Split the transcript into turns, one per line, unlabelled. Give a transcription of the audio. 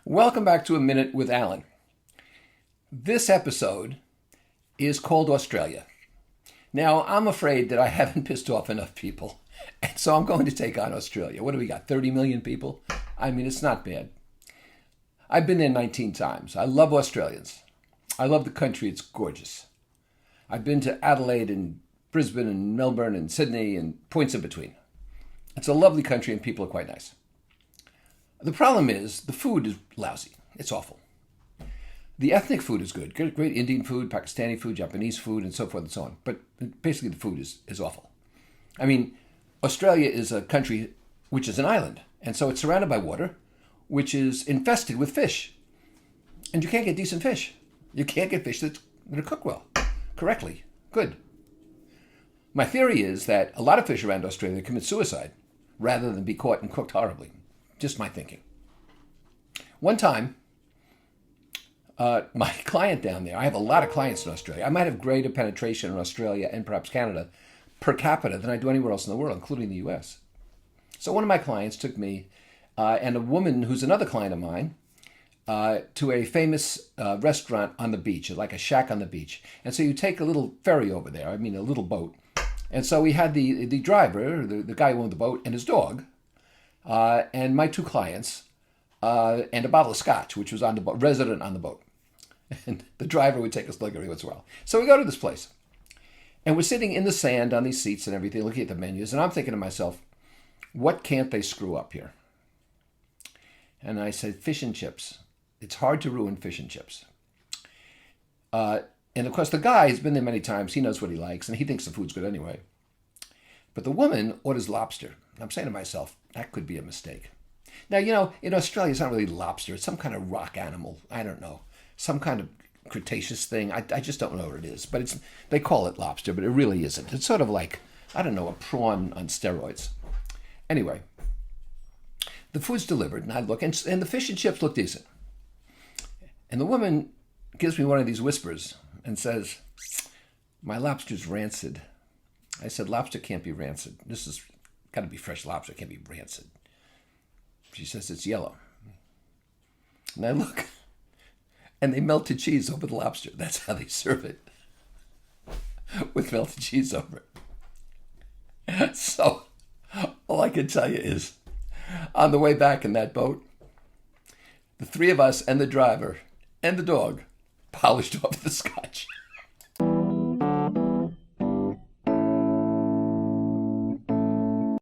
Welcome back to A Minute with Alan. This episode is called Australia. Now, I'm afraid that I haven't pissed off enough people, and so I'm going to take on Australia. What do we got, 30 million people? I mean, it's not bad. I've been there 19 times. I love Australians. I love the country. It's gorgeous. I've been to Adelaide and Brisbane and Melbourne and Sydney and points in between. It's a lovely country and people are quite nice. The problem is the food is lousy. It's awful. The ethnic food is good. Great Indian food, Pakistani food, Japanese food, and so forth and so on. But basically the food is awful. I mean, Australia is a country which is an island. And so it's surrounded by water, which is infested with fish. And you can't get decent fish. You can't get fish that are cooked well, correctly, good. My theory is that a lot of fish around Australia commit suicide rather than be caught and cooked horribly. Just my thinking. One time, my client down there, I have a lot of clients in Australia. I might have greater penetration in Australia and perhaps Canada per capita than I do anywhere else in the world, including the US. So one of my clients took me and a woman who's another client of mine to a famous restaurant on the beach, like a shack on the beach. And so you take a little ferry over there, a little boat. And so we had the driver, the guy who owned the boat, and his dog, and my two clients, and a bottle of scotch, which was on the boat, resident on the boat. And the driver would take us look every once in a while. So we go to this place, and we're sitting in the sand on these seats and everything, looking at the menus, and I'm thinking to myself, what can't they screw up here? And I said, fish and chips. It's hard to ruin fish and chips. And of course, the guy has been there many times. He knows what he likes, and he thinks the food's good anyway. But the woman orders lobster. And I'm saying to myself, that could be a mistake. Now, in Australia, it's not really lobster. It's some kind of rock animal. I don't know. Some kind of Cretaceous thing. I just don't know what it is. But they call it lobster, but it really isn't. It's sort of like, I don't know, a prawn on steroids. Anyway, the food's delivered, and I look, and the fish and chips look decent. And the woman gives me one of these whispers and says, my lobster's rancid. I said, lobster can't be rancid. This has got to be fresh lobster. It can't be rancid. She says, it's yellow. And I look, and they melted cheese over the lobster. That's how they serve it, with melted cheese over it. So all I can tell you is, on the way back in that boat, the three of us and the driver and the dog polished off the scotch.